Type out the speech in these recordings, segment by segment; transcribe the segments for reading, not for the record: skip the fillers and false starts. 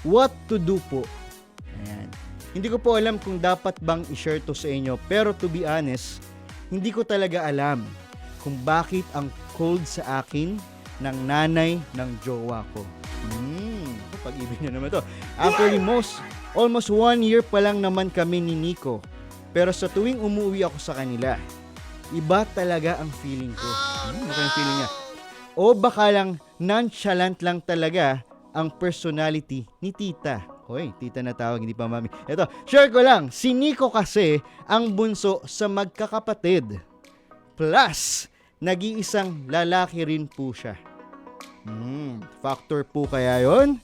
what to do po. Ayan. Hindi ko po alam kung dapat bang i-share to sa inyo, pero to be honest, hindi ko talaga alam kung bakit ang cold sa akin ng nanay ng jowa ko. Pag-ibig na naman to. Actually, almost 1 year pa lang naman kami ni Nico. Pero sa tuwing umuwi ako sa kanila, iba talaga ang feeling ko. Ano yung feeling niya? O baka lang nonchalant lang talaga ang personality ni tita. Hoy, tita na tawag, hindi pa mami. Ito, share ko lang. Si Nico kasi ang bunso sa magkakapatid. Plus, nag-iisang lalaki rin po siya. Factor po kaya yon?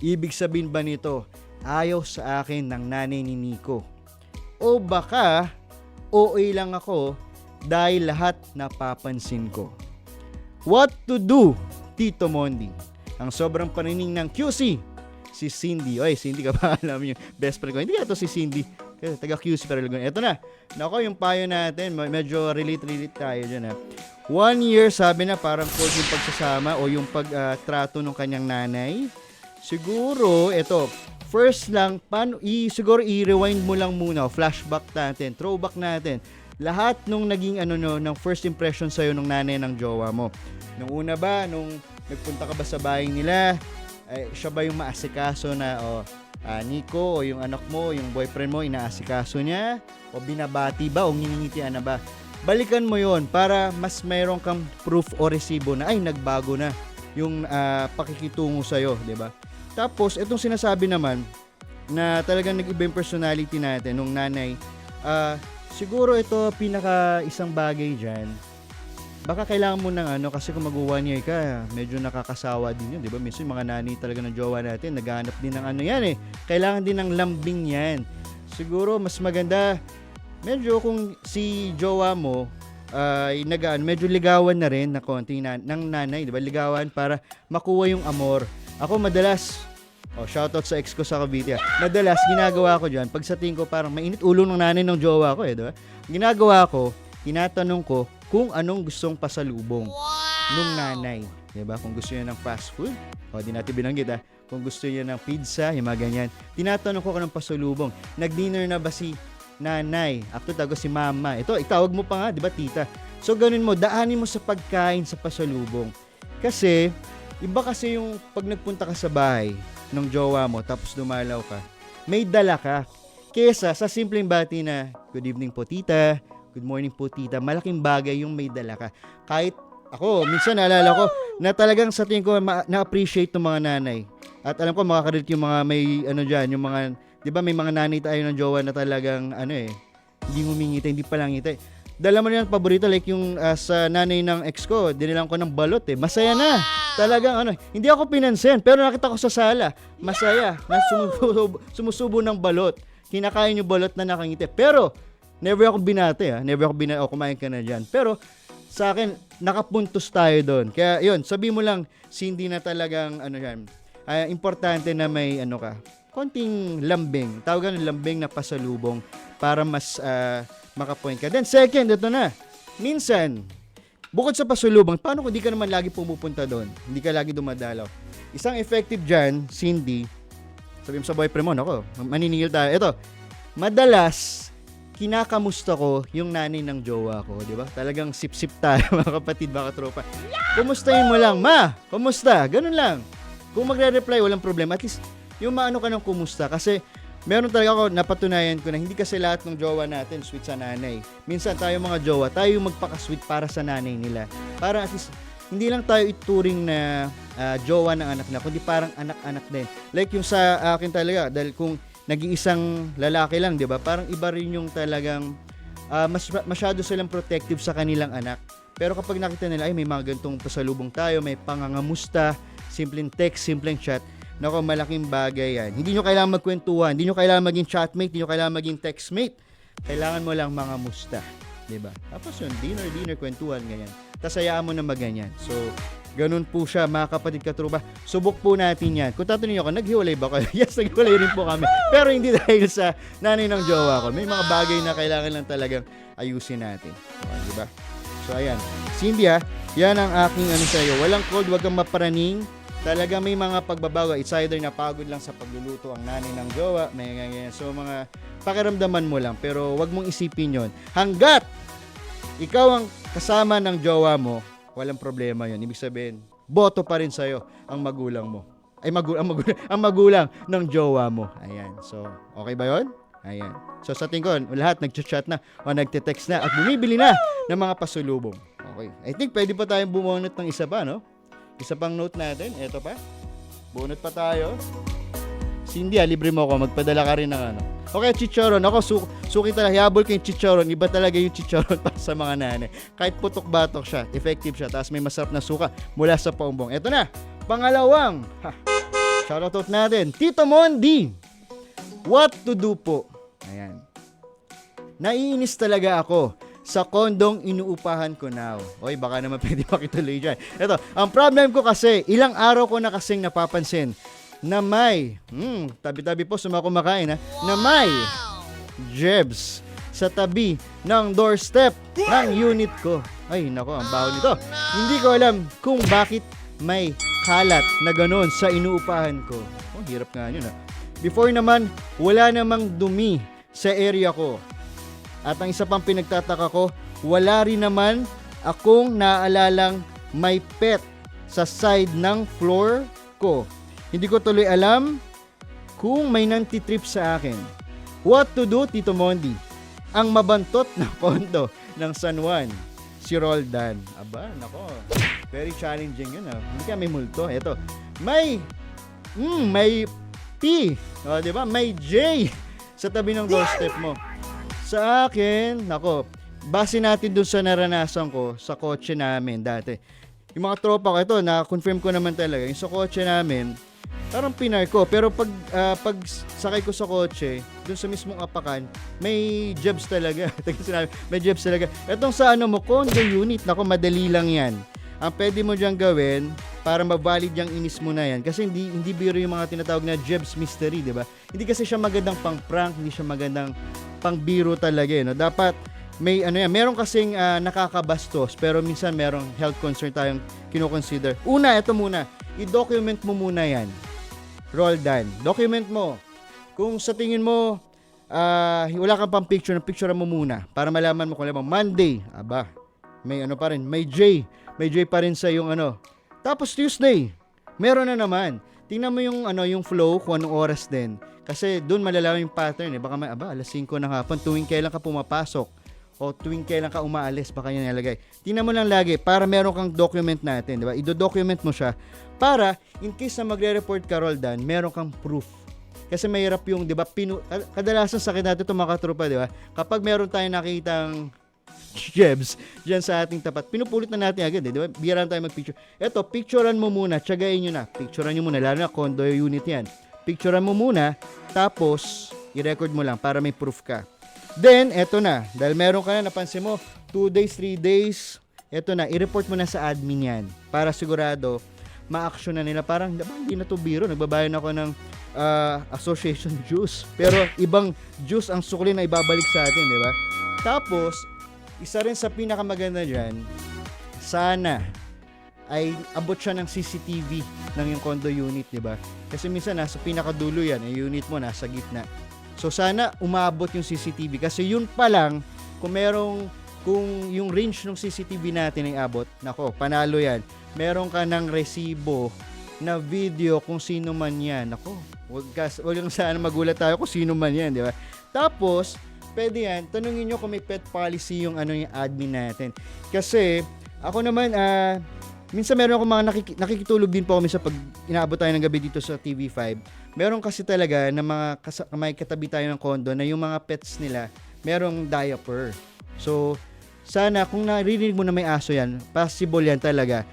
Ibig sabihin ba nito, ayaw sa akin ng nanay ni Nico? O baka, OA lang ako dahil lahat napapansin ko. What to do, Tito Mondi? Ang sobrang panining ng QC, si Cindy. Oy, Cindy ka ba? Alam yung best friend ko. Hindi ito si Cindy. Kasi taga QC pero lagon. Ito na. Nako, yung payo natin, medyo relate tayo dyan ha. 1 year, sabi na parang cold yung pagsasama o yung pagtrato ng kanyang nanay. Siguro, ito, first lang, siguro i-rewind mo lang muna, flashback natin, throwback natin. Lahat nung naging ng first impression sa'yo ng nanay ng jowa mo. Nung una ba, nung nagpunta ka ba sa bahay nila, siya ba yung maasikaso na, Nico, o yung anak mo, yung boyfriend mo, inaasikaso niya? O binabati ba? O nginingitian na ba? Balikan mo yon para mas mayroon kang proof o resibo na, ay, nagbago na yung pakikitungo sa'yo, di ba? Tapos, itong sinasabi naman, na talagang nag-iba yung personality natin, nung nanay, siguro ito, pinaka isang bagay dyan, baka kailangan mo ng kasi kung mag-1 year ka, medyo nakakasawa din yun, di ba? Minsan yung mga nanay talaga ng jowa natin, naghahanap din ng yan eh. Kailangan din ng lambing yan. Siguro, mas maganda, medyo kung si jowa mo, medyo ligawan na rin na konti ng nanay, di ba? Ligawan para makuha yung amor. Ako madalas, shoutout sa ex ko sa Cavite. Madalas, ginagawa ko dyan, pag sa tingin ko parang mainit ulo ng nanay ng jowa ko di ba? Ginagawa ko, tinatanong ko kung anong gustong pasalubong nung nanay. Di ba? Kung gusto niya ng fast food, di natin binanggit kung gusto niya ng pizza, yung mga ganyan. Tinatanong ko kung anong pasalubong. Nag-dinner na ba si nanay? Actually, tago si mama. Ito, itawag mo pa nga, di ba, tita? So, ganun mo, daanin mo sa pagkain sa pasalubong. Kasi, iba kasi yung pag nagpunta ka sa bahay ng jowa mo tapos dumalaw ka, may dala ka. Kesa sa simpleng bati na, good evening po tita, good morning po tita, malaking bagay yung may dala ka. Kahit ako, minsan naalala ko na talagang sa tingin ko na-appreciate ng mga nanay. At alam ko makaka-relate yung mga may dyan, yung mga, di ba may mga nanay tayo ng jowa na talagang hindi humingiti, hindi palangiti. Dala mo na yung paborito, like yung sa nanay ng ex ko, dinilang ko ng balot Masaya na. Talagang hindi ako pinansin, pero nakita ko sa sala, masaya, na sumusubo ng balot. Kinakain yung balot na nakangiti. Pero, never ako binate Never ako binate, kumain ka na dyan. Pero, sa akin, nakapuntos tayo doon. Kaya, yun, sabi mo lang, hindi na talagang, importante na may, konting lambing. Tawagan ng lambing na pasalubong para mas, makapoint ka. Then second, ito na. Minsan, bukod sa pasulubong, paano kung di ka naman lagi pumupunta doon? Hindi ka lagi dumadalaw. Isang effective dyan, Cindy, sabi mo sa boyfriend mo, nako, maniningil tayo. Ito, madalas, kinakamusta ko yung nanay ng jowa ko, di ba? Talagang sip-sip tayo, mga kapatid, mga tropa. Kumustahin mo lang, ma, kumusta? Ganun lang. Kung magre-reply, walang problema. At least, yung maano ka ng kumusta. Kasi, meron talaga ako, napatunayan ko na hindi kasi lahat ng jowa natin sweet sa nanay. Minsan tayo mga jowa, tayo yung magpaka-sweet para sa nanay nila. Para at least, hindi lang tayo ituring na jowa ng anak na, kundi parang anak-anak din. Like yung sa akin talaga, dahil kung nag-iisang lalaki lang, di ba? Parang iba rin yung talagang masyado silang protective sa kanilang anak. Pero kapag nakita nila, ay may mga gantong pasalubong tayo, may pangangamusta, simpleng text, simpleng chat, nako, malaking bagay yan. Hindi nyo kailangan magkwentuhan, hindi nyo kailangan maging chatmate, hindi nyo kailangan maging textmate. Kailangan mo lang mga musta. Diba? Tapos yun, dinner, kwentuhan, ganyan. Tapos hayaan mo na maganyan. So, ganun po siya, mga kapatid katruba. Subok po natin yan. Kung tatanungin ako, naghiwalay ba kayo? Yes, naghiwalay rin po kami. Pero hindi dahil sa nanay ng jowa ko. May mga bagay na kailangan lang talagang ayusin natin. Diba? So, ayan. Cindy, yan ang aking sa'yo. Walang cold, wag kang maparaning. talaga may mga pagbabago. It's either napagod lang sa pagluluto ang nanay ng jowa, may ganyan. So mga pakiramdaman mo lang, pero wag mong isipin yon. Hanggat ikaw ang kasama ng jowa mo, walang problema yon. Ibig sabihin, boto pa rin sa'yo ang magulang mo. Ay, ang magulang ng jowa mo. Ayan. So, okay ba yon? Ayan. So, sa tingin ko, lahat nag-chat na o nagte-text na at bumibili na ng mga pasulubong. Okay. I think pwede pa tayong bumunot ng isa pa, no? Isa pang note natin. Ito pa. Bunot pa tayo. Cindy, libre mo ako. Magpadala ka rin ng ano. Okay, chicharon. Ako, suki talaga. Hihabol ko yung chicharon. Iba talaga yung chicharon para sa mga nanay. Kahit putok-batok siya, effective siya. Tapos may masarap na suka mula sa paumbong. Ito na. Pangalawang. Shoutout natin. Tito Mondi. What to do po? Ayan. Naiinis talaga ako sa kondong inuupahan ko now. Oy, baka naman pwede makituloy dyan. Ito, ang problem ko kasi, ilang araw ko na kasing napapansin na may, tabi-tabi po sa mga kumakain ha, na may jebs sa tabi ng doorstep ng unit ko. Ay, nako, ang baho nito. Hindi ko alam kung bakit may kalat na gano'n sa inuupahan ko. Oh, hirap nga yun ha. Before naman, wala namang dumi sa area ko. At ang isa pang pinagtataka ko, wala rin naman akong naalalang may pet sa side ng floor ko. Hindi ko tuloy alam kung may nantitrip sa akin. What to do, Tito Mondi? Ang mabantot na kondo ng San Juan, si Roldan. Aba, nako. Very challenging yun. Hindi ka may multo. Ito, may P. O, di ba? May J sa tabi ng doorstep mo. Sa akin, nako, base natin dun sa naranasan ko sa kotse namin dati. Yung mga tropa ko, ito, na-confirm ko naman talaga. Yung sa kotse namin, parang pinar ko. Pero pag sakay ko sa kotse, dun sa mismong apakan, may jebs talaga. May jebs talaga. Itong sa ano mo, condo unit, nako, madali lang yan. Ang pwede mo diyang gawin para mabalid yung inis mo na yan. Kasi hindi biro yung mga tinatawag na jebs mystery, di ba? Hindi kasi siya magandang pang prank, hindi siya magandang pang biro talaga, no? Dapat may ano yan, meron kasing nakakabastos, pero minsan merong health concern tayong kino-consider. Una, ito muna, i-document mo muna yan. Roldan, document mo. Kung sa tingin mo, wala kang pang picture mo muna para malaman mo kung alam mo, Monday, aba, may ano pa rin, may J pa rin sa yung ano. Tapos Tuesday, meron na naman. Tingnan mo yung ano, yung flow kung anong oras din. Kasi doon malalaman yung pattern eh. Baka may alas 5 ng hapon, tuwing kailan ka pumapasok o tuwing kailan ka umaalis, baka yan nalagay. Tingnan mo lang lagi para meron kang document natin, di ba? I-document mo siya para in case na magre-report ka, Roldan, meron kang proof. Kasi mahirap yung, di ba, kadalasan sakit natin itong mga katrupa, di ba? Kapag meron tayong nakitang jebs dyan sa ating tapat, pinupulit na natin agad, di ba? Bihiraan tayo mag-picture. Eto, picturean mo muna, tiyagain nyo na. Picturean nyo muna, lalo na condo unit yan. Picturean mo muna, tapos i-record mo lang para may proof ka. Then, eto na, dahil meron ka na, napansin mo, 2 days, 3 days, eto na, i-report mo na sa admin yan para sigurado ma-action na nila. Parang, hindi na to biro, nagbabayad ako ng association dues. Pero ibang dues ang sukli na ibabalik sa atin, di ba? Tapos, isa rin sa pinakamaganda dyan, sana ay abot siya ng CCTV ng yung condo unit, di ba? Kasi minsan nasa pinakadulo yan, yung unit mo nasa gitna. So sana umabot yung CCTV kasi yun pa lang, kung yung range ng CCTV natin ay abot, nako, panalo yan. Meron ka ng resibo na video kung sino man yan. Nako, wag lang sana magulat tayo kung sino man yan, di ba? Tapos, pwede yan, tanungin nyo kung may pet policy yung yung admin natin. Kasi, ako naman, minsan meron ako mga nakikitulog din po kami sa pag inaabot tayo ng gabi dito sa TV5. Meron kasi talaga na may katabi tayo ng condo na yung mga pets nila, merong diaper. So, sana kung naririnig mo na may aso yan, possible yan talaga.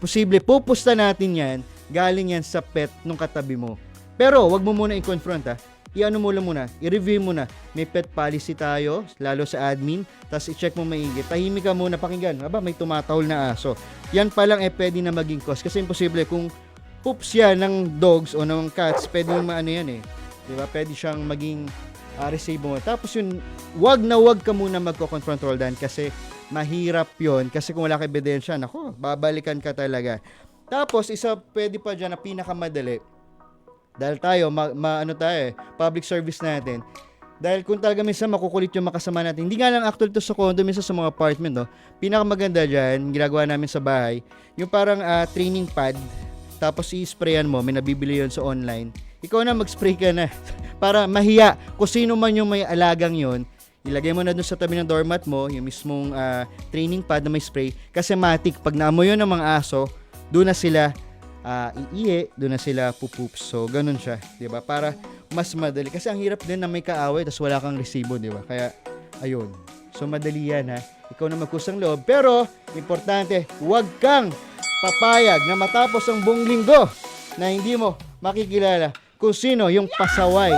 Posible, pupusta natin yan, galing yan sa pet nung katabi mo. Pero, wag mo muna i-confront i-ano mo lang muna, i-review mo na. May pet policy tayo, lalo sa admin, tapos i-check mo maigi. Tahimik ka muna, pakinggan. Aba, may tumatahol na aso. Yan pa lang pwede na maging cause. Kasi imposible, kung poops yan ng dogs o ng cats, pwede yung maano yan Diba? Pwede siyang maging resibo mo. Tapos yun, wag ka muna magko-confront, Roldan, kasi mahirap yon. Kasi kung wala ka ebidensya, nako, babalikan ka talaga. Tapos, pwede pa dyan na pinakamadali. Dahil tayo, public service natin. Dahil kung talaga minsan makukulit yung makasama natin, hindi nga lang actual to sa condo, minsan sa mga apartment, no? Pinakamaganda dyan, ginagawa namin sa bahay, yung parang training pad, tapos i-sprayan mo, may nabibili yun sa online. Ikaw na, mag-spray ka na. Para mahiya, kung sino man yung may alagang yun, ilagay mo na dun sa tabi ng doormat mo, yung mismong training pad na may spray, kasi matik, pag naamoy yun ng mga aso, doon na sila iihi, doon na sila pupoops. So, ganun siya, di ba? Para mas madali. Kasi ang hirap din na may kaaway, tapos wala kang resibo, di ba? Kaya, ayun. So, madali yan, ha? Ikaw na magkusang loob. Pero, importante, huwag kang papayag na matapos ang buong linggo na hindi mo makikilala kung sino yung pasaway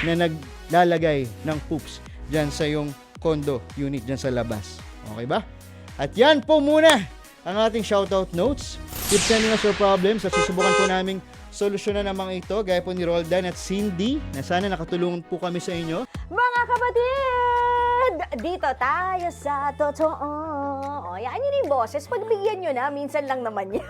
na naglalagay ng poops dyan sa yung condo unit dyan sa labas. Okay ba? At yan po muna ang ating shoutout notes. Keep sending us your problems at susubukan po naming solusyonan ang mga ito gaya po ni Roldan at Cindy na sana nakatulungan po kami sa inyo. Mga kapatid, dito tayo sa totoo. O, yan yun yung boses. Pagbigyan nyo na, minsan lang naman yan.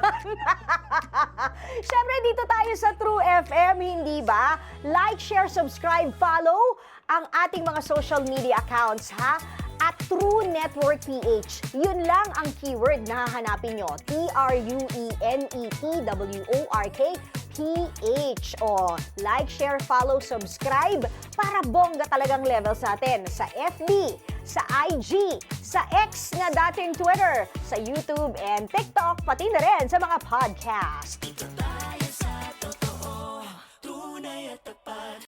Siyempre, dito tayo sa True FM, hindi ba? Like, share, subscribe, follow ang ating mga social media accounts, ha? At True Network PH. Yun lang ang keyword na hahanapin nyo. TrueNetwork PH. O, like, share, follow, subscribe para bongga talagang levels natin sa FB, sa IG, sa X na dating Twitter, sa YouTube and TikTok, pati na rin sa mga podcast.